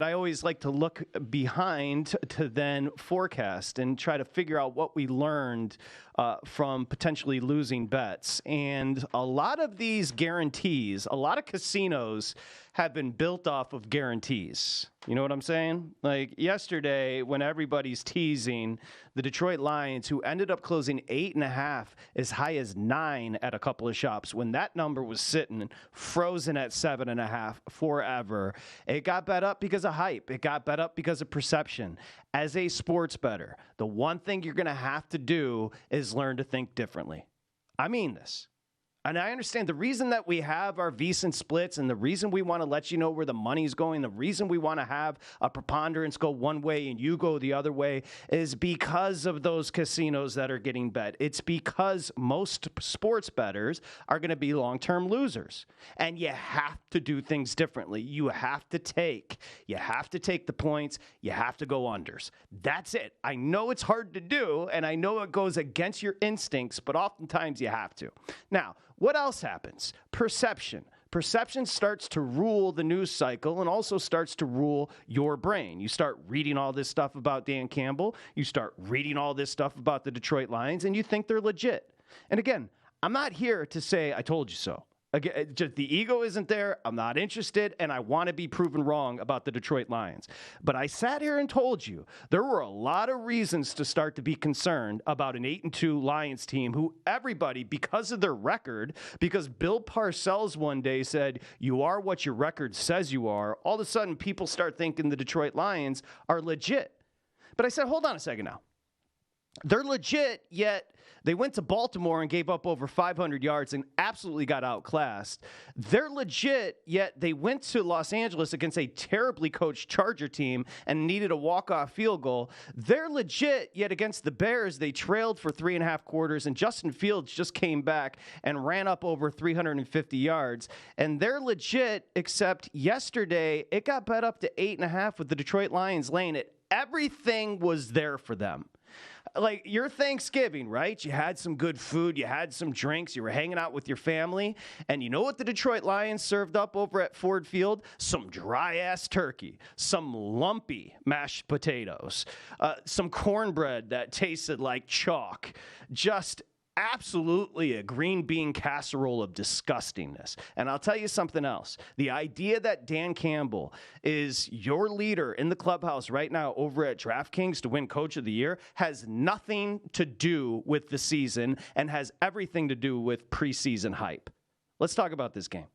I always like to look behind to then forecast and try to figure out what we learned from potentially losing bets. And a lot of these guarantees, a lot of casinos have been built off of guarantees. You know what I'm saying? Like yesterday, when everybody's teasing the Detroit Lions, who ended up closing 8.5, as high as 9 at a couple of shops, when that number was sitting frozen at 7.5 forever, it got bet up because of hype. It got bet up because of perception. As a sports bettor, the one thing you're going to have to do is learn to think differently. I mean this. And I understand the reason that we have our VSiN splits and the reason we want to let you know where the money's going, the reason we want to have a preponderance go one way and you go the other way is because of those casinos that are getting bet. It's because most sports bettors are going to be long-term losers. And you have to do things differently. You have to take the points. You have to go unders. That's it. I know it's hard to do, and I know it goes against your instincts, but oftentimes you have to. Now, what else happens? Perception. Perception starts to rule the news cycle and also starts to rule your brain. You start reading all this stuff about Dan Campbell. You start reading all this stuff about the Detroit Lions, and you think they're legit. And again, I'm not here to say I told you so. Again, just the ego isn't there. I'm not interested, and I want to be proven wrong about the Detroit Lions. But I sat here and told you there were a lot of reasons to start to be concerned about an 8-2 Lions team who everybody, because of their record, because Bill Parcells one day said, you are what your record says you are, all of a sudden people start thinking the Detroit Lions are legit. But I said, hold on a second now. They're legit, yet they went to Baltimore and gave up over 500 yards and absolutely got outclassed. They're legit, yet they went to Los Angeles against a terribly coached Charger team and needed a walk-off field goal. They're legit, yet against the Bears, they trailed for 3.5 quarters, and Justin Fields just came back and ran up over 350 yards. And they're legit, except yesterday, it got bet up to 8.5 with the Detroit Lions laying it. Everything was there for them. Like your Thanksgiving, right? You had some good food, you had some drinks, you were hanging out with your family, and you know what the Detroit Lions served up over at Ford Field? Some dry-ass turkey, some lumpy mashed potatoes, some cornbread that tasted like chalk, just absolutely a green bean casserole of disgustingness. And I'll tell you something else. The idea that Dan Campbell is your leader in the clubhouse right now over at DraftKings to win Coach of the Year has nothing to do with the season and has everything to do with preseason hype. Let's talk about this game.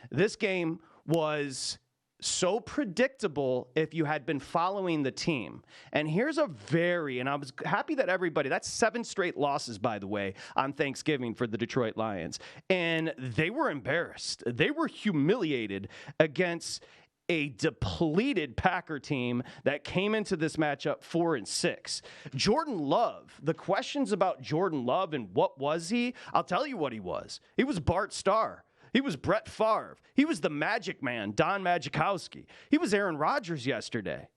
This game was so predictable if you had been following the team. And here's and I was happy that that's 7 straight losses, by the way, on Thanksgiving for the Detroit Lions. And they were embarrassed. They were humiliated against a depleted Packer team that came into this matchup 4-6. Jordan Love, the questions about Jordan Love and what was he? I'll tell you what he was. He was Bart Starr. He was Brett Favre. He was the Magic Man, Don Majkowski. He was Aaron Rodgers yesterday.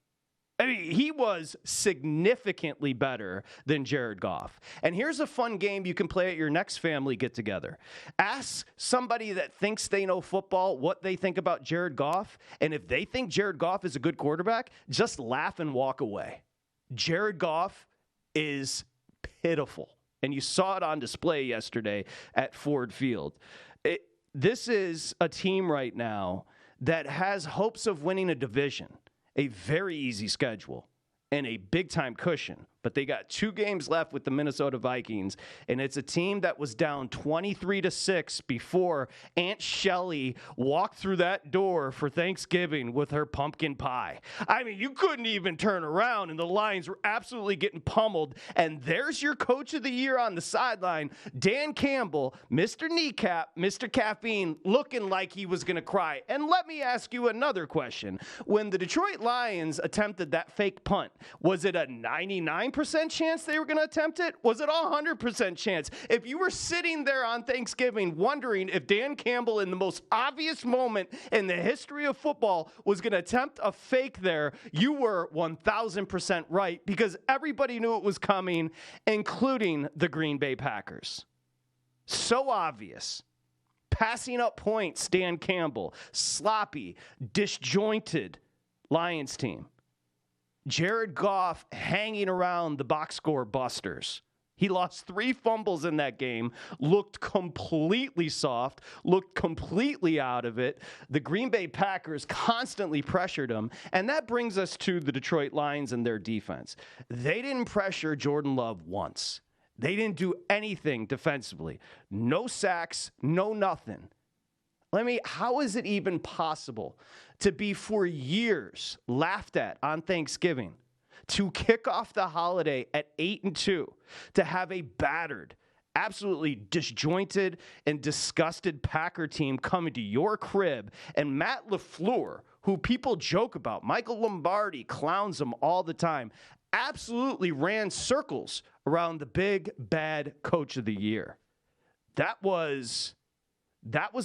I mean, he was significantly better than Jared Goff. And here's a fun game you can play at your next family get-together. Ask somebody that thinks they know football what they think about Jared Goff, and if they think Jared Goff is a good quarterback, just laugh and walk away. Jared Goff is pitiful, and you saw it on display yesterday at Ford Field. This is a team right now that has hopes of winning a division, a very easy schedule, and a big-time cushion. But they got 2 games left with the Minnesota Vikings, and it's a team that was down 23-6 before Aunt Shelly walked through that door for Thanksgiving with her pumpkin pie. I mean, you couldn't even turn around, and the Lions were absolutely getting pummeled. And there's your Coach of the Year on the sideline, Dan Campbell, Mr. Kneecap, Mr. Caffeine, looking like he was going to cry. And let me ask you another question. When the Detroit Lions attempted that fake punt, was it a 99% chance they were going to attempt it? Was it a 100% chance? If you were sitting there on Thanksgiving wondering if Dan Campbell, in the most obvious moment in the history of football, was going to attempt a fake there, you were 1,000% right, because everybody knew it was coming, including the Green Bay Packers. So obvious. Passing up points, Dan Campbell. Sloppy, disjointed. Lions team. Jared Goff hanging around the box score busters. He lost 3 fumbles in that game, looked completely soft, looked completely out of it. The Green Bay Packers constantly pressured him, and that brings us to the Detroit Lions and their defense. They didn't pressure Jordan Love once. They didn't do anything defensively. No sacks, no nothing. How is it even possible to be for years laughed at on Thanksgiving, to kick off the holiday at 8-2, to have a battered, absolutely disjointed and disgusted Packer team coming to your crib, and Matt LaFleur, who people joke about, Michael Lombardi clowns him all the time, absolutely ran circles around the big, bad coach of the year. That was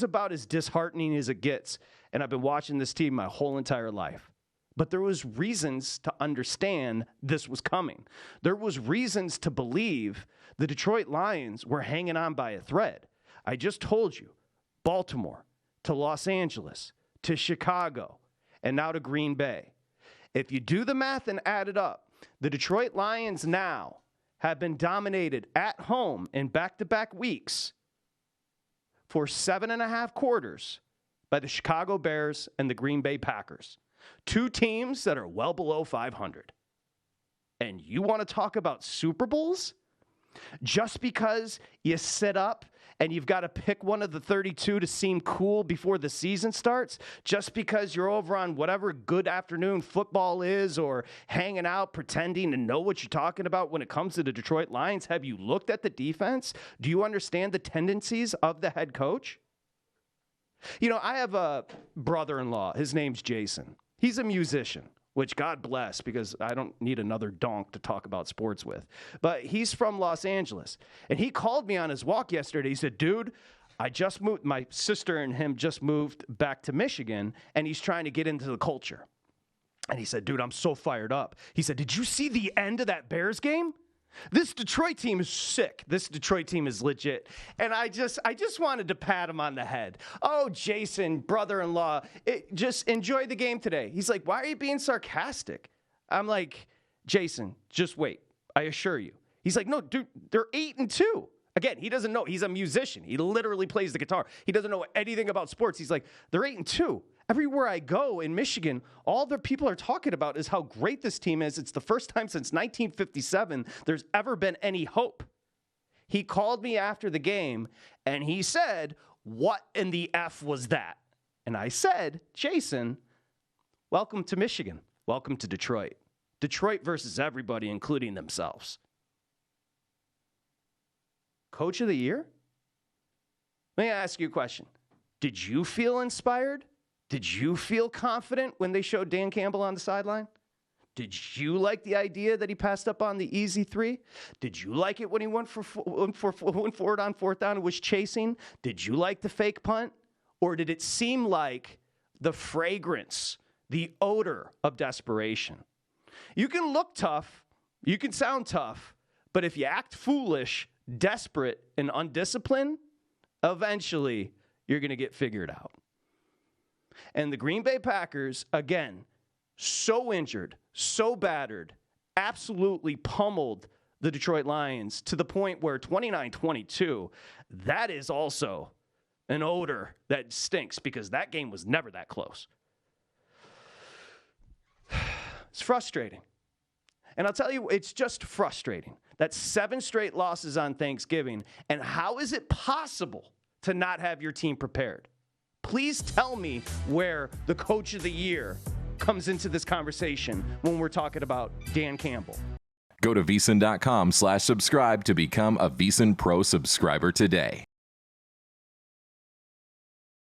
about as disheartening as it gets, and I've been watching this team my whole entire life. But there was reasons to understand this was coming. There was reasons to believe the Detroit Lions were hanging on by a thread. I just told you, Baltimore to Los Angeles to Chicago and now to Green Bay. If you do the math and add it up, the Detroit Lions now have been dominated at home in back-to-back weeks for 7.5 quarters by the Chicago Bears and the Green Bay Packers. 2 teams that are well below 500. And you want to talk about Super Bowls? Just because you sit up and you've got to pick one of the 32 to seem cool before the season starts, just because you're over on whatever good afternoon football is or hanging out pretending to know what you're talking about when it comes to the Detroit Lions, have you looked at the defense? Do you understand the tendencies of the head coach? You know, I have a brother-in-law. His name's Jason. He's a musician, which God bless, because I don't need another donk to talk about sports with. But he's from Los Angeles. And he called me on his walk yesterday. He said, dude, I just moved. My sister and him just moved back to Michigan, and he's trying to get into the culture. And he said, dude, I'm so fired up. He said, did you see the end of that Bears game? This Detroit team is sick. This Detroit team is legit. And I just wanted to pat him on the head. Oh, Jason, brother-in-law, just enjoy the game today. He's like, why are you being sarcastic? I'm like, Jason, just wait. I assure you. He's like, no, dude, they're 8-2. Again, he doesn't know. He's a musician. He literally plays the guitar. He doesn't know anything about sports. He's like, they're 8-2. Everywhere I go in Michigan, all the people are talking about is how great this team is. It's the first time since 1957 there's ever been any hope. He called me after the game, and he said, what in the F was that? And I said, Jason, welcome to Michigan. Welcome to Detroit. Detroit versus everybody, including themselves. Coach of the year? Let me ask you a question. Did you feel inspired? Did you feel confident when they showed Dan Campbell on the sideline? Did you like the idea that he passed up on the easy 3? Did you like it when he went forward on 4th down and was chasing? Did you like the fake punt? Or did it seem like the fragrance, the odor of desperation? You can look tough, you can sound tough, but if you act foolish, desperate, and undisciplined, eventually you're going to get figured out. And the Green Bay Packers, again, so injured, so battered, absolutely pummeled the Detroit Lions to the point where 29-22, that is also an odor that stinks because that game was never that close. It's frustrating. And I'll tell you, it's just frustrating. That's 7 straight losses on Thanksgiving. And how is it possible to not have your team prepared? Please tell me where the coach of the year comes into this conversation when we're talking about Dan Campbell. Go to VSiN.com/subscribe to become a VSiN Pro subscriber today.